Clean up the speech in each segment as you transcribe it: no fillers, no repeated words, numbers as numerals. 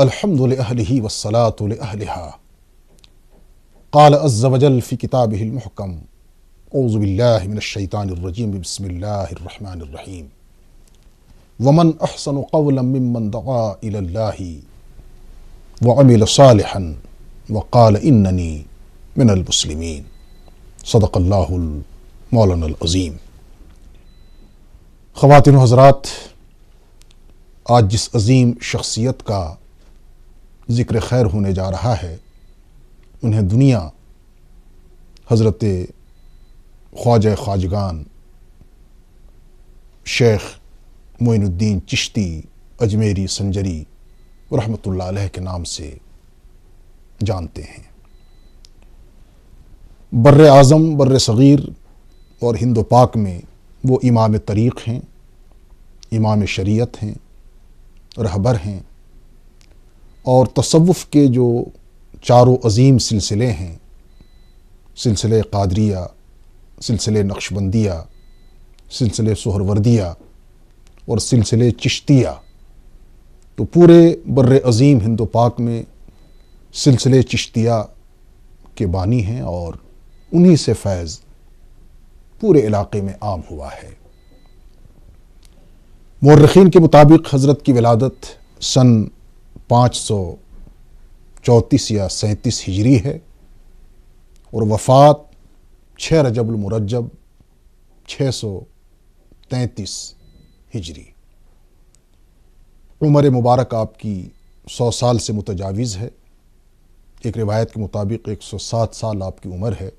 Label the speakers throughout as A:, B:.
A: الحمد لأهله والصلاة لأهلها قال عز وجل في كتابه المحكم اعوذ بالله من الشيطان الرجيم بسم الله الرحمن الرحيم ومن أحسن قولا ممن دعا إلى الله وعمل صالحا وقال إنني من المسلمين صدق الله المولانا العظیم۔ خواتین و حضرات، آج جس عظیم شخصیت کا ذکر خیر ہونے جا رہا ہے، انہیں دنیا حضرت خواجہ خواجگان شیخ معین الدین چشتی اجمیری سنجری رحمۃ اللہ علیہ کے نام سے جانتے ہیں۔ بر اعظم، بر صغیر اور ہند و پاک میں وہ امام طریق ہیں، امام شریعت ہیں، رہبر ہیں، اور تصوف کے جو چاروں عظیم سلسلے ہیں، سلسلہ قادریہ، سلسلہ نقشبندیہ، سلسلہ سہروردیہ اور سلسلہ چشتیہ، تو پورے بر عظیم ہند و پاک میں سلسلہ چشتیہ کے بانی ہیں، اور انہی سے فیض پورے علاقے میں عام ہوا ہے۔ مورخین کے مطابق حضرت کی ولادت سن 534 یا 37 ہجری ہے، اور وفات 6 رجب المرجب 633 ہجری۔ عمر مبارک آپ کی 100 سال سے متجاوز ہے، ایک روایت کے مطابق 107 سال آپ کی عمر ہے،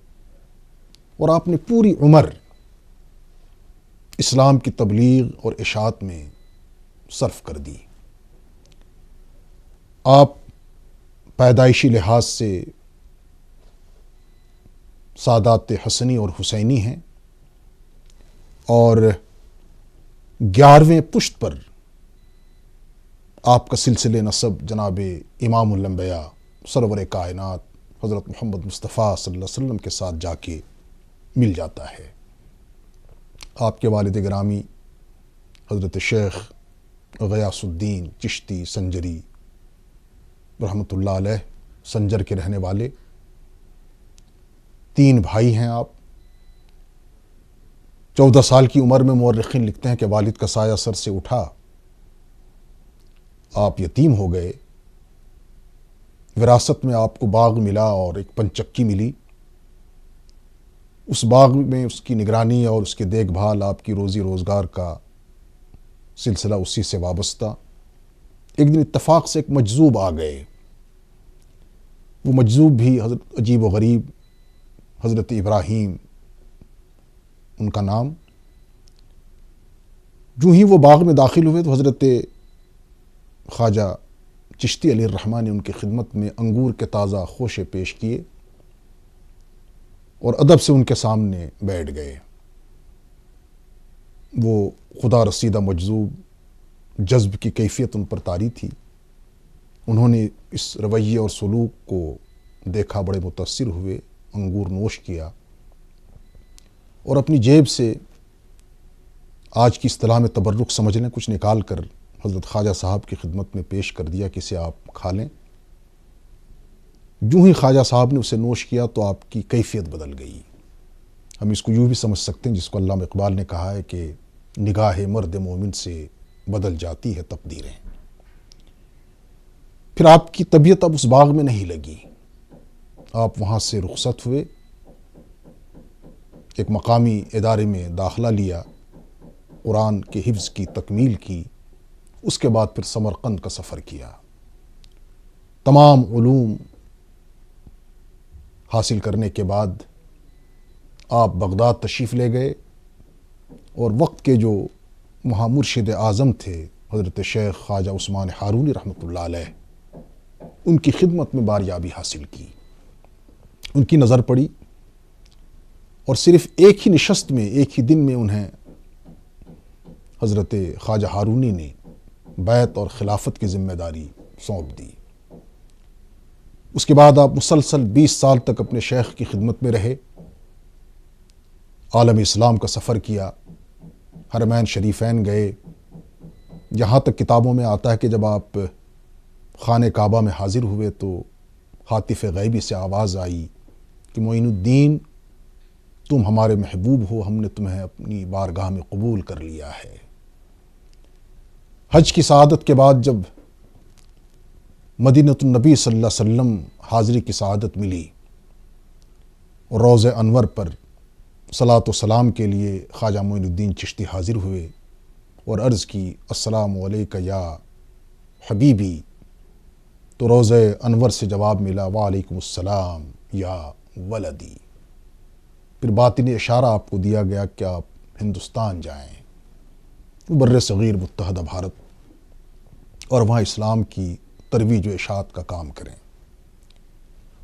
A: اور آپ نے پوری عمر اسلام کی تبلیغ اور اشاعت میں صرف کر دی۔ آپ پیدائشی لحاظ سے سادات حسنی اور حسینی ہیں، اور 11ویں پشت پر آپ کا سلسلہ نسب جناب امام الانبیاء سرور کائنات حضرت محمد مصطفیٰ صلی اللہ علیہ وسلم کے ساتھ جا کے مل جاتا ہے۔ آپ کے والد گرامی حضرت شیخ غیاث الدین چشتی سنجری رحمۃ اللہ علیہ، سنجر کے رہنے والے، 3 بھائی ہیں آپ۔ 14 سال کی عمر میں مورخین لکھتے ہیں کہ والد کا سایہ سر سے اٹھا، آپ یتیم ہو گئے۔ وراثت میں آپ کو باغ ملا اور ایک پنچکی ملی، اس باغ میں اس کی نگرانی اور اس کی دیکھ بھال، آپ کی روزی روزگار کا سلسلہ اسی سے وابستہ۔ ایک دن اتفاق سے ایک مجذوب آ گئے، وہ مجذوب بھی حضرت عجیب و غریب، حضرت ابراہیم ان کا نام۔ جو ہی وہ باغ میں داخل ہوئے تو حضرت خواجہ چشتی علیہ الرحمٰن نے ان کی خدمت میں انگور کے تازہ خوشے پیش کیے اور ادب سے ان کے سامنے بیٹھ گئے۔ وہ خدا رسیدہ مجذوب، جذب کی کیفیت ان پر طاری تھی۔ انہوں نے اس رویے اور سلوک کو دیکھا، بڑے متاثر ہوئے، انگور نوش کیا، اور اپنی جیب سے آج کی اصطلاح میں تبرک سمجھ لیں، کچھ نکال کر حضرت خواجہ صاحب کی خدمت میں پیش کر دیا کہ اسے آپ کھا لیں۔ جو ہی خواجہ صاحب نے اسے نوش کیا تو آپ کی کیفیت بدل گئی۔ ہم اس کو یوں بھی سمجھ سکتے ہیں جس کو علامہ اقبال نے کہا ہے کہ نگاہ مرد مومن سے بدل جاتی ہے تقدیریں۔ پھر آپ کی طبیعت اب اس باغ میں نہیں لگی، آپ وہاں سے رخصت ہوئے، ایک مقامی ادارے میں داخلہ لیا، قرآن کے حفظ کی تکمیل کی، اس کے بعد پھر سمرقند کا سفر کیا۔ تمام علوم حاصل کرنے کے بعد آپ بغداد تشریف لے گئے، اور وقت کے جو وہاں مرشد اعظم تھے حضرت شیخ خواجہ عثمان ہارونی رحمۃ اللہ علیہ، ان کی خدمت میں باریابی حاصل کی۔ ان کی نظر پڑی، اور صرف ایک ہی نشست میں، ایک ہی دن میں انہیں حضرت خواجہ ہارونی نے بیعت اور خلافت کی ذمہ داری سونپ دی۔ اس کے بعد آپ مسلسل 20 سال تک اپنے شیخ کی خدمت میں رہے، عالم اسلام کا سفر کیا، حرمین شریفین گئے، یہاں تک کتابوں میں آتا ہے کہ جب آپ خانہ کعبہ میں حاضر ہوئے تو ہاتف غیبی سے آواز آئی کہ معین الدین، تم ہمارے محبوب ہو، ہم نے تمہیں اپنی بارگاہ میں قبول کر لیا ہے۔ حج کی سعادت کے بعد جب مدینۃ النبی صلی اللہ علیہ وسلم حاضری کی سعادت ملی اور روضہ انور پر صلاۃ و سلام کے لیے خواجہ معین الدین چشتی حاضر ہوئے اور عرض کی السلام علیکہ یا حبیبی، تو روضہ انور سے جواب ملا وعلیکم السلام یا ولدی۔ پھر باطنی اشارہ آپ کو دیا گیا کہ آپ ہندوستان جائیں، بر صغیر متحدہ بھارت، اور وہاں اسلام کی ترویج و اشاعت کا کام کریں۔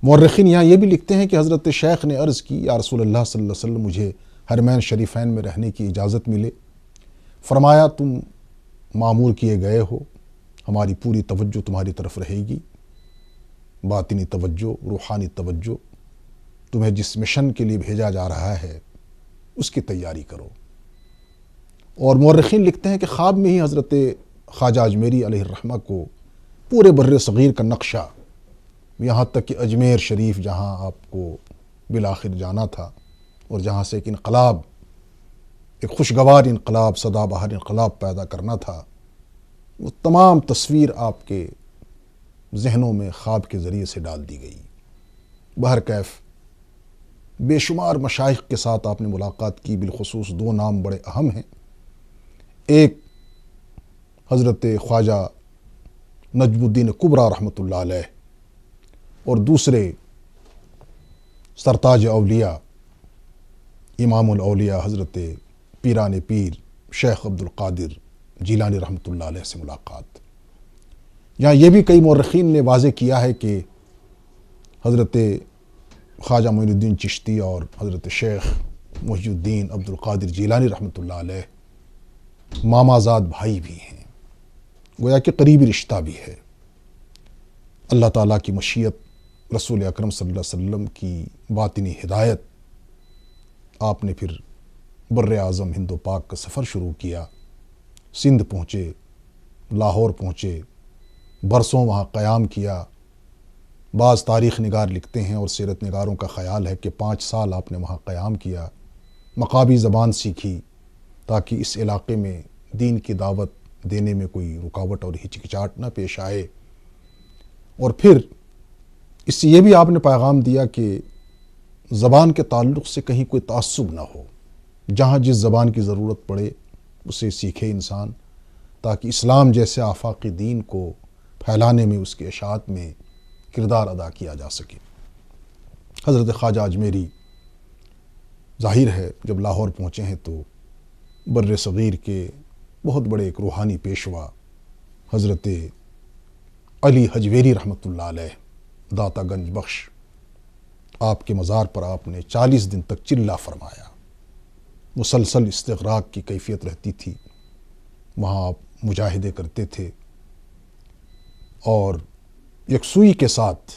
A: مورخین یہاں یہ بھی لکھتے ہیں کہ حضرت شیخ نے عرض کی یا رسول اللہ صلی اللہ علیہ وسلم، مجھے حرمین شریفین میں رہنے کی اجازت ملے۔ فرمایا تم معمور کیے گئے ہو، ہماری پوری توجہ تمہاری طرف رہے گی، باطنی توجہ، روحانی توجہ، تمہیں جس مشن کے لیے بھیجا جا رہا ہے اس کی تیاری کرو۔ اور مورخین لکھتے ہیں کہ خواب میں ہی حضرت خواجہ اجمیری علیہ الرحمہ کو پورے بر صغیر کا نقشہ، یہاں تک کہ اجمیر شریف جہاں آپ کو بالآخر جانا تھا اور جہاں سے ایک انقلاب، ایک خوشگوار انقلاب، سدا بہار انقلاب پیدا کرنا تھا، وہ تمام تصویر آپ کے ذہنوں میں خواب کے ذریعے سے ڈال دی گئی۔ بہرکیف بے شمار مشائخ کے ساتھ آپ نے ملاقات کی، بالخصوص دو نام بڑے اہم ہیں، ایک حضرت خواجہ نجم الدین کبریٰ رحمۃ اللہ علیہ، اور دوسرے سرتاج اولیاء امام الاولیاء حضرت پیران پیر شیخ عبد القادر جیلانی رحمۃ اللہ علیہ سے ملاقات۔ یہاں یہ بھی کئی مورخین نے واضح کیا ہے کہ حضرت خواجہ معین الدین چشتی اور حضرت شیخ محی الدین عبد القادر جیلانی رحمۃ اللہ علیہ مامازاد بھائی بھی ہیں، گویا کہ قریبی رشتہ بھی ہے۔ اللہ تعالیٰ کی مشیت، رسول اکرم صلی اللہ علیہ وسلم کی باطنی ہدایت، آپ نے پھر بر اعظم ہند و پاک کا سفر شروع کیا، سندھ پہنچے، لاہور پہنچے، برسوں وہاں قیام کیا۔ بعض تاریخ نگار لکھتے ہیں اور سیرت نگاروں کا خیال ہے کہ 5 سال آپ نے وہاں قیام کیا، مقابی زبان سیکھی تاکہ اس علاقے میں دین کی دعوت دینے میں کوئی رکاوٹ اور ہچکچاہٹ نہ پیش آئے، اور پھر اس سے یہ بھی آپ نے پیغام دیا کہ زبان کے تعلق سے کہیں کوئی تعصب نہ ہو، جہاں جس زبان کی ضرورت پڑے اسے سیکھے انسان، تاکہ اسلام جیسے آفاقی دین کو پھیلانے میں، اس کے اشاعت میں کردار ادا کیا جا سکے۔ حضرت خواجہ اجمیری ظاہر ہے جب لاہور پہنچے ہیں تو بر صغیر کے بہت بڑے ایک روحانی پیشوا حضرت علی حجویری رحمۃ اللہ علیہ داتا گنج بخش، آپ کے مزار پر آپ نے 40 دن تک چلہ فرمایا، مسلسل استغراق کی کیفیت رہتی تھی، وہاں آپ مجاہدے کرتے تھے اور یکسوئی کے ساتھ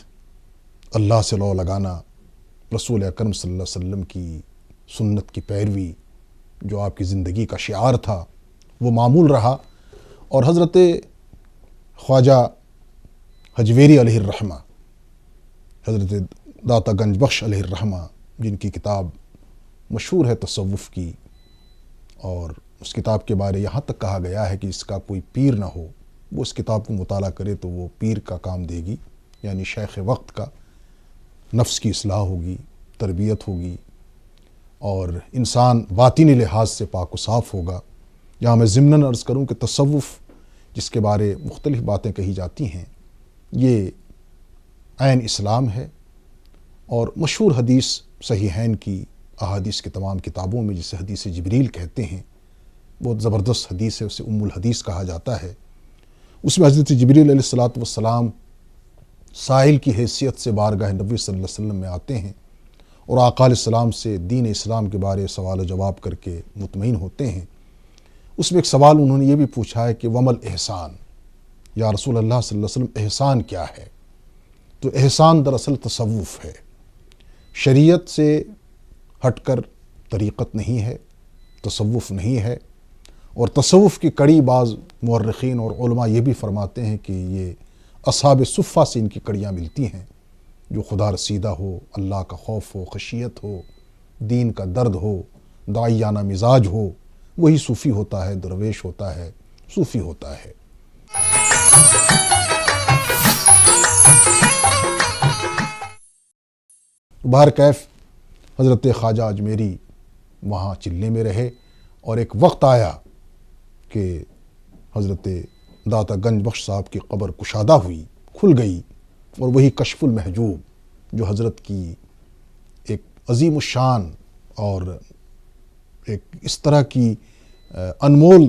A: اللہ سے لو لگانا، رسول اکرم صلی اللہ علیہ وسلم کی سنت کی پیروی جو آپ کی زندگی کا شعار تھا وہ معمول رہا۔ اور حضرت خواجہ حجویری علیہ الرحمہ، حضرت داتا گنج بخش علیہ الرحمہ، جن کی کتاب مشہور ہے تصوف کی، اور اس کتاب کے بارے یہاں تک کہا گیا ہے کہ اس کا کوئی پیر نہ ہو، وہ اس کتاب کو مطالعہ کرے تو وہ پیر کا کام دے گی، یعنی شیخ وقت کا، نفس کی اصلاح ہوگی، تربیت ہوگی، اور انسان باطنی لحاظ سے پاک و صاف ہوگا۔ یہاں میں ضمناً عرض کروں کہ تصوف جس کے بارے مختلف باتیں کہی جاتی ہیں، یہ عین اسلام ہے، اور مشہور حدیث صحیحین کی احادیث کی تمام کتابوں میں جسے حدیث جبریل کہتے ہیں، بہت زبردست حدیث ہے، اسے ام الحدیث کہا جاتا ہے۔ اس میں حضرت جبریل علیہ الصلاۃ والسلام سائل کی حیثیت سے بارگاہ نبی صلی اللہ علیہ وسلم میں آتے ہیں اور آقا علیہ السلام سے دین اسلام کے بارے سوال و جواب کر کے مطمئن ہوتے ہیں۔ اس میں ایک سوال انہوں نے یہ بھی پوچھا ہے کہ ومل احسان، یا رسول اللہ صلی اللہ علیہ وسلم احسان کیا ہے؟ تو احسان دراصل تصوف ہے، شریعت سے ہٹ کر طریقت نہیں ہے، تصوف نہیں ہے، اور تصوف کی کڑی بعض مورخین اور علماء یہ بھی فرماتے ہیں کہ یہ اصحاب صفہ سے ان کی کڑیاں ملتی ہیں، جو خدا رسیدہ ہو، اللہ کا خوف ہو، خشیت ہو، دین کا درد ہو، داعیانہ مزاج ہو، وہی صوفی ہوتا ہے، درویش ہوتا ہے، صوفی ہوتا ہے۔ بہرکیف حضرت خواجہ اجمیری وہاں چلے میں رہے، اور ایک وقت آیا کہ حضرت داتا گنج بخش صاحب کی قبر کشادہ ہوئی، کھل گئی، اور وہی کشف المحجوب جو حضرت کی ایک عظیم الشان اور ایک اس طرح کی انمول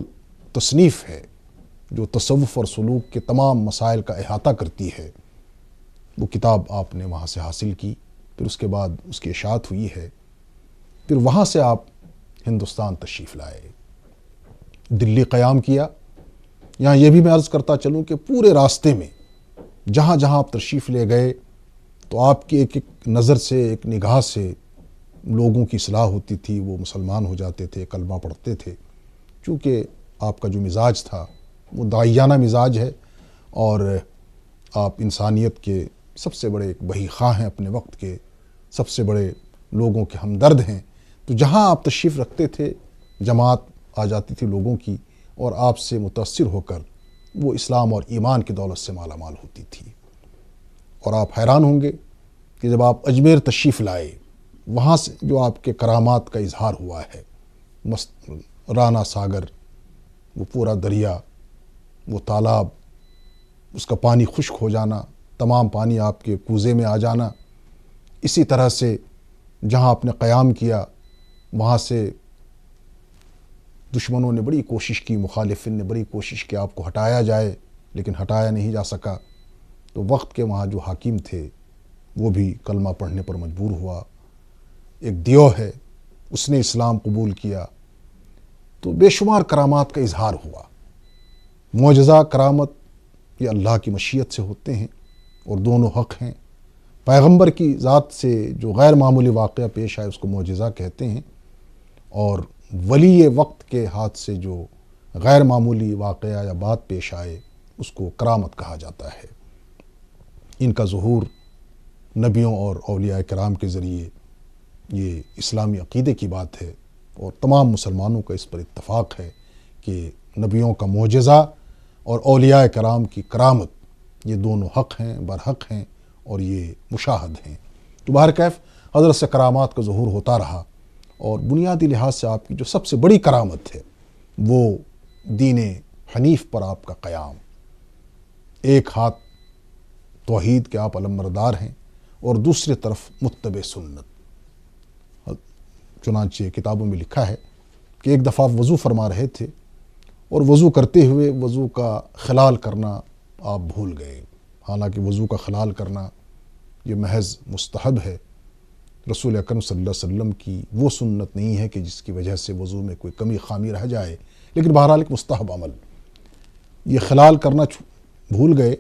A: تصنیف ہے جو تصوف اور سلوک کے تمام مسائل کا احاطہ کرتی ہے، وہ کتاب آپ نے وہاں سے حاصل کی، پھر اس کے بعد اس کی اشاعت ہوئی ہے، پھر وہاں سے آپ ہندوستان تشریف لائے، دلی قیام کیا۔ یہاں یہ بھی میں عرض کرتا چلوں کہ پورے راستے میں جہاں جہاں آپ تشریف لے گئے تو آپ کی ایک ایک نظر سے، ایک نگاہ سے لوگوں کی اصلاح ہوتی تھی، وہ مسلمان ہو جاتے تھے، کلمہ پڑھتے تھے، چونکہ آپ کا جو مزاج تھا وہ داعیانہ مزاج ہے، اور آپ انسانیت کے سب سے بڑے ایک بہی خواہ ہیں، اپنے وقت کے سب سے بڑے لوگوں کے ہمدرد ہیں۔ تو جہاں آپ تشریف رکھتے تھے جماعت آ جاتی تھی لوگوں کی، اور آپ سے متاثر ہو کر وہ اسلام اور ایمان کی دولت سے مالا مال ہوتی تھی۔ اور آپ حیران ہوں گے کہ جب آپ اجمیر تشریف لائے، وہاں سے جو آپ کے کرامات کا اظہار ہوا ہے، رانا ساگر، وہ پورا دریا، وہ تالاب، اس کا پانی خشک ہو جانا، تمام پانی آپ کے کوزے میں آ جانا، اسی طرح سے جہاں آپ نے قیام کیا وہاں سے دشمنوں نے بڑی کوشش کی، مخالفین نے بڑی کوشش کی آپ کو ہٹایا جائے، لیکن ہٹایا نہیں جا سکا۔ تو وقت کے وہاں جو حاکم تھے وہ بھی کلمہ پڑھنے پر مجبور ہوا، ایک دیو ہے، اس نے اسلام قبول کیا۔ تو بے شمار کرامات کا اظہار ہوا۔ معجزہ، کرامت یہ اللہ کی مشیت سے ہوتے ہیں، اور دونوں حق ہیں۔ پیغمبر کی ذات سے جو غیر معمولی واقعہ پیش آئے اس کو معجزہ کہتے ہیں، اور ولی وقت کے ہاتھ سے جو غیر معمولی واقعہ یا بات پیش آئے اس کو کرامت کہا جاتا ہے۔ ان کا ظہور نبیوں اور اولیاء کرام کے ذریعے یہ اسلامی عقیدے کی بات ہے، اور تمام مسلمانوں کا اس پر اتفاق ہے کہ نبیوں کا معجزہ اور اولیاء کرام کی کرامت یہ دونوں حق ہیں، برحق ہیں، اور یہ مشاہد ہیں۔ تو بہرکیف حضرت سے کرامات کا ظہور ہوتا رہا، اور بنیادی لحاظ سے آپ کی جو سب سے بڑی کرامت ہے وہ دین حنیف پر آپ کا قیام، ایک ہاتھ توحید کے آپ علمبردار ہیں، اور دوسری طرف متبع سنت۔ چنانچہ کتابوں میں لکھا ہے کہ ایک دفعہ وضو فرما رہے تھے، اور وضو کرتے ہوئے وضو کا خلال کرنا آپ بھول گئے، حالانکہ وضو کا خلال کرنا یہ محض مستحب ہے، رسول اکرم صلی اللہ علیہ وسلم کی وہ سنت نہیں ہے کہ جس کی وجہ سے وضو میں کوئی کمی خامی رہ جائے، لیکن بہرحال ایک مستحب عمل، یہ خلال کرنا بھول گئے۔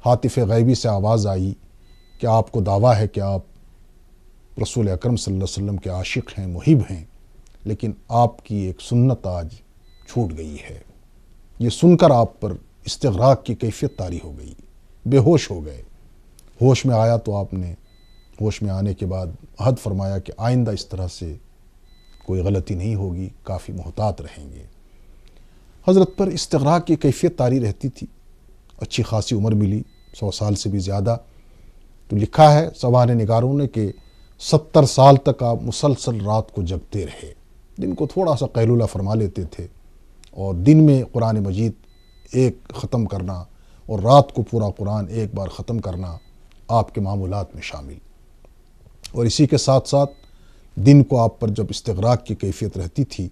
A: ہاتف غیبی سے آواز آئی کہ آپ کو دعویٰ ہے کہ آپ رسول اکرم صلی اللہ علیہ وسلم کے عاشق ہیں، محب ہیں، لیکن آپ کی ایک سنت آج چھوٹ گئی ہے۔ یہ سن کر آپ پر استغراق کی کیفیت طاری ہو گئی، بے ہوش ہو گئے۔ ہوش میں آیا تو آپ نے ہوش میں آنے کے بعد عہد فرمایا کہ آئندہ اس طرح سے کوئی غلطی نہیں ہوگی، کافی محتاط رہیں گے۔ حضرت پر استغراق کی کیفیت طاری رہتی تھی، اچھی خاصی عمر ملی، 100 سال سے بھی زیادہ۔ تو لکھا ہے سوانح نگاروں نے کہ 70 سال تک آپ مسلسل رات کو جگتے رہے، دن کو تھوڑا سا قیلولہ فرما لیتے تھے، اور دن میں قرآن مجید ایک ختم کرنا اور رات کو پورا قرآن ایک بار ختم کرنا آپ کے معمولات میں شامل۔ اور اسی کے ساتھ ساتھ دن کو آپ پر جب استغراق کی کیفیت رہتی تھی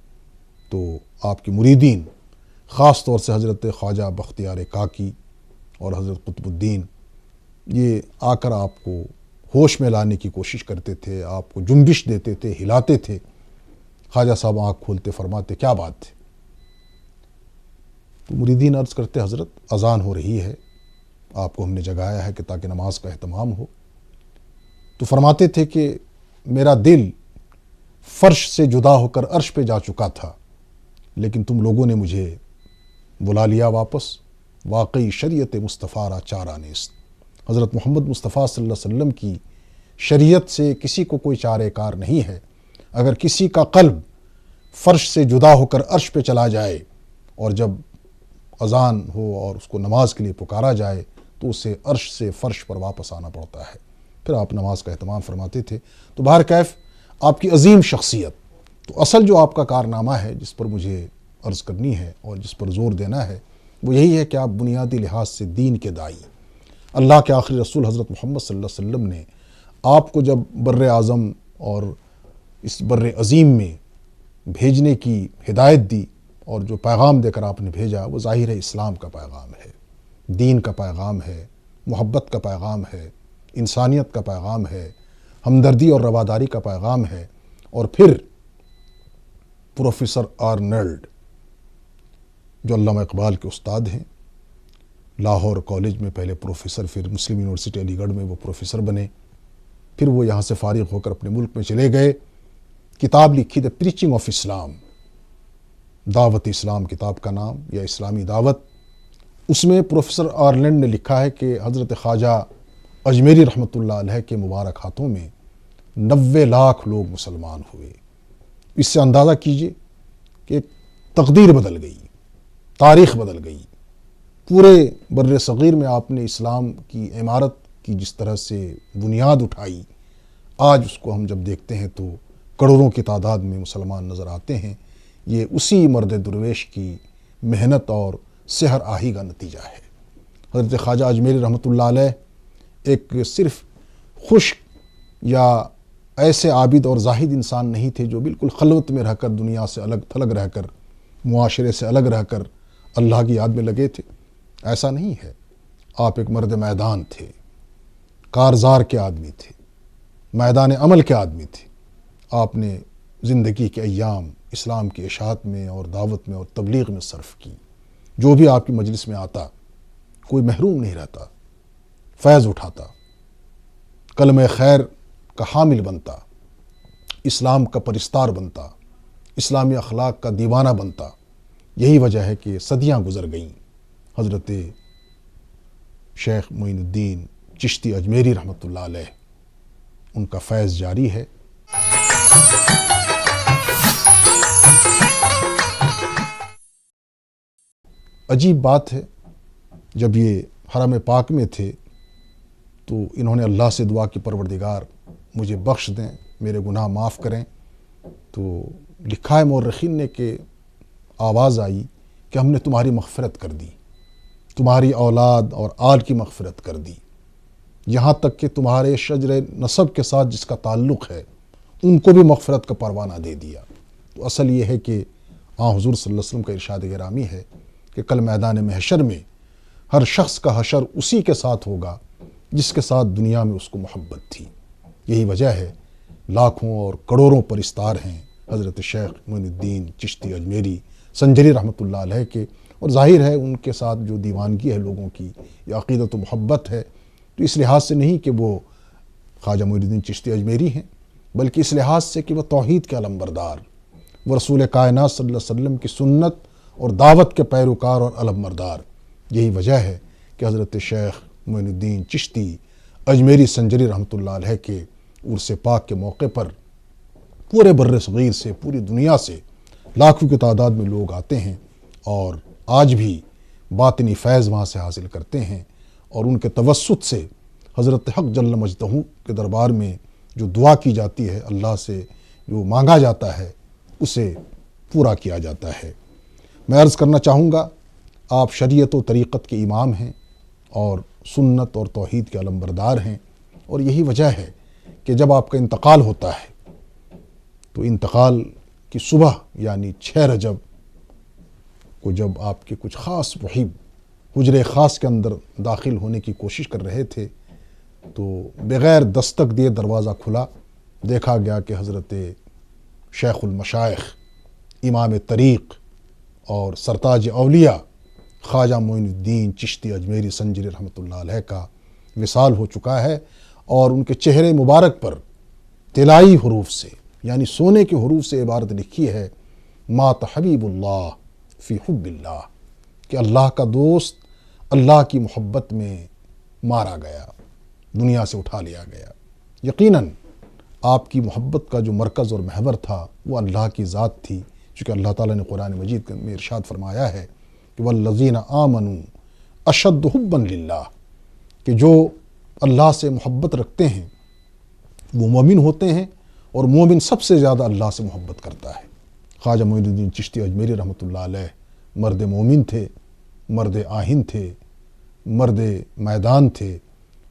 A: تو آپ کے مریدین، خاص طور سے حضرت خواجہ بختیار کاکی اور حضرت قطب الدین، یہ آ کر آپ کو ہوش میں لانے کی کوشش کرتے تھے، آپ کو جنبش دیتے تھے، ہلاتے تھے۔ خواجہ صاحب آنکھ کھولتے فرماتے کیا بات ہے؟ تو مریدین عرض کرتے حضرت اذان ہو رہی ہے، آپ کو ہم نے جگایا ہے کہ تاکہ نماز کا اہتمام ہو۔ تو فرماتے تھے کہ میرا دل فرش سے جدا ہو کر عرش پہ جا چکا تھا، لیکن تم لوگوں نے مجھے بلا لیا واپس، واقعی شریعت مصطفیٰ را چارہ نیست۔ حضرت محمد مصطفیٰ صلی اللہ علیہ وسلم کی شریعت سے کسی کو کوئی چارہ کار نہیں ہے۔ اگر کسی کا قلب فرش سے جدا ہو کر عرش پہ چلا جائے اور جب اذان ہو اور اس کو نماز کے لیے پکارا جائے تو اسے عرش سے فرش پر واپس آنا پڑتا ہے، پھر آپ نماز کا اہتمام فرماتے تھے۔ تو بہرکیف آپ کی عظیم شخصیت، تو اصل جو آپ کا کارنامہ ہے جس پر مجھے عرض کرنی ہے اور جس پر زور دینا ہے وہ یہی ہے کہ آپ بنیادی لحاظ سے دین کے داعی، اللہ کے آخری رسول حضرت محمد صلی اللہ علیہ وسلم نے آپ کو جب بر اعظم اور اس بر عظیم میں بھیجنے کی ہدایت دی اور جو پیغام دے کر آپ نے بھیجا وہ ظاہر ہے اسلام کا پیغام ہے، دین کا پیغام ہے، محبت کا پیغام ہے، انسانیت کا پیغام ہے، ہمدردی اور رواداری کا پیغام ہے۔ اور پھر پروفیسر آرنلڈ جو علامہ اقبال کے استاد ہیں، لاہور کالج میں پہلے پروفیسر، پھر مسلم یونیورسٹی علی گڑھ میں وہ پروفیسر بنے، پھر وہ یہاں سے فارغ ہو کر اپنے ملک میں چلے گئے، کتاب لکھی دی پریچنگ آف اسلام، دعوت اسلام کتاب کا نام، یا اسلامی دعوت۔ اس میں پروفیسر آرلینڈ نے لکھا ہے کہ حضرت خواجہ اجمیری رحمۃ اللہ علیہ کے مبارک ہاتھوں میں 90 لاکھ لوگ مسلمان ہوئے۔ اس سے اندازہ کیجئے کہ تقدیر بدل گئی، تاریخ بدل گئی۔ پورے بر صغیر میں آپ نے اسلام کی عمارت کی جس طرح سے بنیاد اٹھائی، آج اس کو ہم جب دیکھتے ہیں تو کروڑوں کی تعداد میں مسلمان نظر آتے ہیں۔ یہ اسی مرد درویش کی محنت اور سحر آہی کا نتیجہ ہے۔ حضرت خواجہ اجمیری رحمۃ اللہ علیہ ایک صرف خشک یا ایسے عابد اور زاہد انسان نہیں تھے جو بالکل خلوت میں رہ کر، دنیا سے الگ تھلگ رہ کر، معاشرے سے الگ رہ کر اللہ کی یاد میں لگے تھے، ایسا نہیں ہے۔ آپ ایک مرد میدان تھے، کارزار کے آدمی تھے، میدان عمل کے آدمی تھے۔ آپ نے زندگی کے ایام اسلام کی اشاعت میں اور دعوت میں اور تبلیغ میں صرف کی۔ جو بھی آپ کی مجلس میں آتا کوئی محروم نہیں رہتا، فیض اٹھاتا، کلمہ خیر کا حامل بنتا، اسلام کا پرستار بنتا، اسلامی اخلاق کا دیوانہ بنتا۔ یہی وجہ ہے کہ صدیاں گزر گئیں، حضرت شیخ معین الدین چشتی اجمیری رحمۃ اللہ علیہ ان کا فیض جاری ہے۔ عجیب بات ہے، جب یہ حرم پاک میں تھے تو انہوں نے اللہ سے دعا کی پروردگار مجھے بخش دیں، میرے گناہ معاف کریں۔ تو لکھا ہے مورخین نے کہ آواز آئی کہ ہم نے تمہاری مغفرت کر دی، تمہاری اولاد اور آل کی مغفرت کر دی، یہاں تک کہ تمہارے شجر نسب کے ساتھ جس کا تعلق ہے ان کو بھی مغفرت کا پروانہ دے دیا۔ تو اصل یہ ہے کہ حضور صلی اللہ علیہ وسلم کا ارشاد گرامی ہے کہ کل میدان محشر میں ہر شخص کا حشر اسی کے ساتھ ہوگا جس کے ساتھ دنیا میں اس کو محبت تھی۔ یہی وجہ ہے لاکھوں اور کروڑوں پرستار ہیں حضرت شیخ معین الدین چشتی اجمیری سنجری رحمۃ اللہ علیہ کے، اور ظاہر ہے ان کے ساتھ جو دیوانگی ہے لوگوں کی یا عقیدت و محبت ہے، تو اس لحاظ سے نہیں کہ وہ خواجہ معین الدین چشتی اجمیری ہیں، بلکہ اس لحاظ سے کہ وہ توحید کے علمبردار، وہ رسول کائنات صلی اللہ علیہ وسلم کی سنت اور دعوت کے پیروکار اور علمبردار۔ یہی وجہ ہے کہ حضرت شیخ معین الدین چشتی اجمیری سنجری رحمۃ اللہ علیہ کے عرس پاک کے موقع پر پورے بر صغیر سے، پوری دنیا سے لاکھوں کی تعداد میں لوگ آتے ہیں اور آج بھی باطنی فیض وہاں سے حاصل کرتے ہیں، اور ان کے توسط سے حضرت حق جل مجدہ کے دربار میں جو دعا کی جاتی ہے، اللہ سے جو مانگا جاتا ہے اسے پورا کیا جاتا ہے۔ میں عرض کرنا چاہوں گا، آپ شریعت و طریقت کے امام ہیں اور سنت اور توحید کے علمبردار ہیں، اور یہی وجہ ہے کہ جب آپ کا انتقال ہوتا ہے تو انتقال کی صبح یعنی 6 رجب کو جب آپ کے کچھ خاص محب حجرے خاص کے اندر داخل ہونے کی کوشش کر رہے تھے تو بغیر دستک دیے دروازہ کھلا، دیکھا گیا کہ حضرت شیخ المشائخ، امام طریق اور سرتاج اولیاء خواجہ معین الدین چشتی اجمیری سنجری رحمۃ اللہ علیہ کا وصال ہو چکا ہے، اور ان کے چہرے مبارک پر طلائی حروف سے یعنی سونے کے حروف سے عبارت لکھی ہے، مات حبیب اللہ فی حب اللہ، کہ اللہ کا دوست اللہ کی محبت میں مارا گیا، دنیا سے اٹھا لیا گیا۔ یقیناً آپ کی محبت کا جو مرکز اور محور تھا وہ اللہ کی ذات تھی، چونکہ اللہ تعالیٰ نے قرآن مجید میں ارشاد فرمایا ہے کہ وَالَّذِينَ آمَنُوا أَشَدُّ حُبًّا لِلَّهِ، کہ جو اللہ سے محبت رکھتے ہیں وہ مومن ہوتے ہیں، اور مومن سب سے زیادہ اللہ سے محبت کرتا ہے۔ خواجہ معین الدین چشتی اجمیری رحمۃ اللہ علیہ مرد مومن تھے، مرد آہن تھے، مرد میدان تھے۔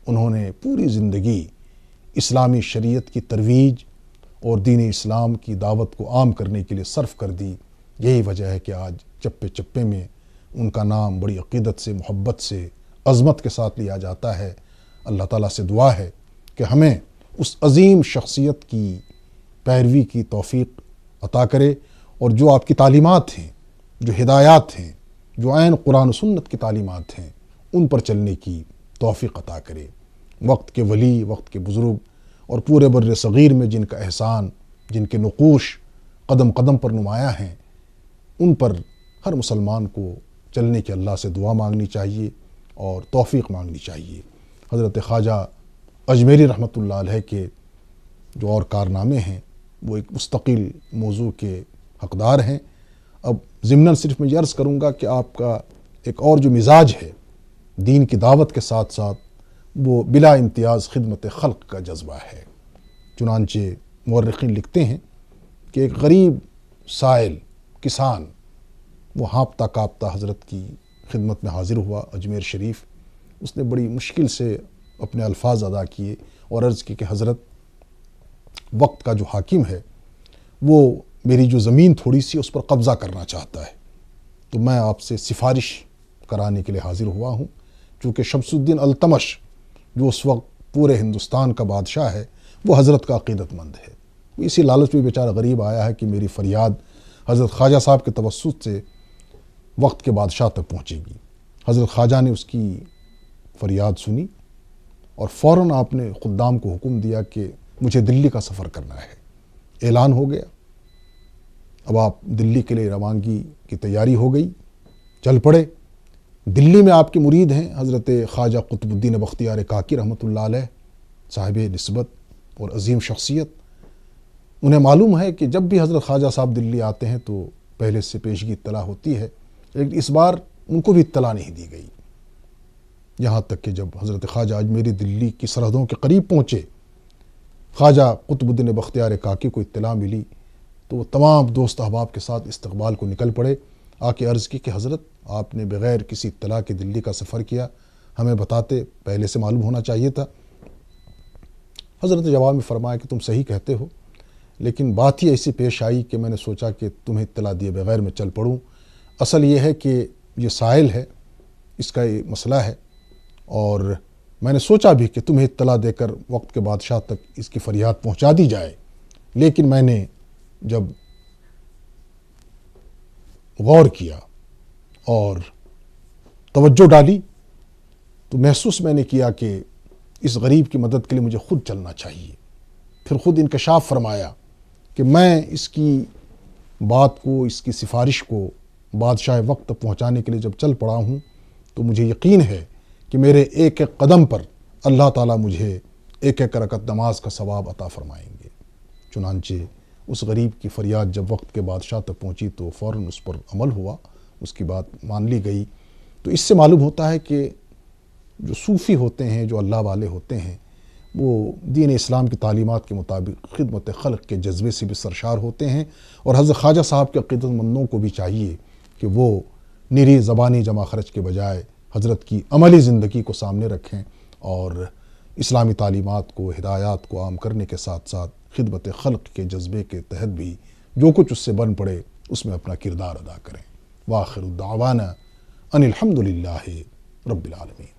A: انہوں نے پوری زندگی اسلامی شریعت کی ترویج اور دین اسلام کی دعوت کو عام کرنے کے لیے صرف کر دی۔ یہی وجہ ہے کہ آج چپے چپے میں ان کا نام بڑی عقیدت سے، محبت سے، عظمت کے ساتھ لیا جاتا ہے۔ اللہ تعالیٰ سے دعا ہے کہ ہمیں اس عظیم شخصیت کی پیروی کی توفیق عطا کرے، اور جو آپ کی تعلیمات ہیں، جو ہدایات ہیں، جو عین قرآن و سنت کی تعلیمات ہیں، ان پر چلنے کی توفیق عطا کرے۔ وقت کے ولی، وقت کے بزرگ اور پورے بر صغیر میں جن کا احسان، جن کے نقوش قدم قدم پر نمایاں ہیں، ان پر ہر مسلمان کو چلنے کی اللہ سے دعا مانگنی چاہیے اور توفیق مانگنی چاہیے۔ حضرت خواجہ اجمیری رحمۃ اللہ علیہ کے جو اور کارنامے ہیں وہ ایک مستقل موضوع کے حقدار ہیں۔ اب ضمناً صرف میں یہ عرض کروں گا کہ آپ کا ایک اور جو مزاج ہے دین کی دعوت کے ساتھ ساتھ، وہ بلا امتیاز خدمت خلق کا جذبہ ہے۔ چنانچہ مورخین لکھتے ہیں کہ ایک غریب سائل کسان وہ ہانپتا کانپتا حضرت کی خدمت میں حاضر ہوا اجمیر شریف۔ اس نے بڑی مشکل سے اپنے الفاظ ادا کیے اور عرض کی کہ حضرت، وقت کا جو حاکم ہے وہ میری جو زمین تھوڑی سی اس پر قبضہ کرنا چاہتا ہے، تو میں آپ سے سفارش کرانے کے لیے حاضر ہوا ہوں۔ چونکہ شمس الدین التمش جو اس وقت پورے ہندوستان کا بادشاہ ہے، وہ حضرت کا عقیدت مند ہے۔ اسی لالچ میں بیچارہ غریب آیا ہے کہ میری فریاد حضرت خواجہ صاحب کے توسط سے وقت کے بادشاہ تک پہنچے گی۔ حضرت خواجہ نے اس کی فریاد سنی اور فوراً آپ نے خدام کو حکم دیا کہ مجھے دلی کا سفر کرنا ہے۔ اعلان ہو گیا۔ اب آپ دلی کے لیے روانگی کی تیاری ہو گئی، چل پڑے۔ دلی میں آپ کے مرید ہیں حضرت خواجہ قطب الدین بختیار کاکی رحمۃ اللہ علیہ، صاحب نسبت اور عظیم شخصیت۔ انہیں معلوم ہے کہ جب بھی حضرت خواجہ صاحب دلی آتے ہیں تو پہلے سے پیشگی اطلاع ہوتی ہے، لیکن اس بار ان کو بھی اطلاع نہیں دی گئی۔ یہاں تک کہ جب حضرت خواجہ اجمیری دلی کی سرحدوں کے قریب پہنچے، خواجہ قطب الدین بختیار کاکی کو اطلاع ملی تو وہ تمام دوست احباب کے ساتھ استقبال کو نکل پڑے۔ آ کے عرض کی کہ حضرت، آپ نے بغیر کسی اطلاع کے دلی کا سفر کیا، ہمیں بتاتے، پہلے سے معلوم ہونا چاہیے تھا۔ حضرت جواب میں فرمایا کہ تم صحیح کہتے ہو، لیکن بات ہی ایسی پیش آئی کہ میں نے سوچا کہ تمہیں اطلاع دیے بغیر میں چل پڑوں۔ اصل یہ ہے کہ یہ سائل ہے، اس کا یہ مسئلہ ہے، اور میں نے سوچا بھی کہ تمہیں اطلاع دے کر وقت کے بادشاہ تک اس کی فریاد پہنچا دی جائے، لیکن میں نے جب غور کیا اور توجہ ڈالی تو محسوس میں نے کیا کہ اس غریب کی مدد کے لیے مجھے خود چلنا چاہیے۔ پھر خود انکشاف فرمایا کہ میں اس کی بات کو، اس کی سفارش کو بادشاہ وقت تک پہنچانے کے لیے جب چل پڑا ہوں تو مجھے یقین ہے کہ میرے ایک ایک قدم پر اللہ تعالیٰ مجھے ایک ایک رکعت نماز کا ثواب عطا فرمائیں گے۔ چنانچہ اس غریب کی فریاد جب وقت کے بادشاہ تک پہنچی تو فوراً اس پر عمل ہوا، اس کی بات مان لی گئی۔ تو اس سے معلوم ہوتا ہے کہ جو صوفی ہوتے ہیں، جو اللہ والے ہوتے ہیں، وہ دین اسلام کی تعلیمات کے مطابق خدمت خلق کے جذبے سے بھی سرشار ہوتے ہیں، اور حضرت خواجہ صاحب کے عقیدت مندوں کو بھی چاہیے کہ وہ نری زبانی جمع خرچ کے بجائے حضرت کی عملی زندگی کو سامنے رکھیں اور اسلامی تعلیمات کو، ہدایات کو عام کرنے کے ساتھ ساتھ خدمت خلق کے جذبے کے تحت بھی جو کچھ اس سے بن پڑے اس میں اپنا کردار ادا کریں۔ وآخر الدعوانا ان الحمد للہ رب العالمین۔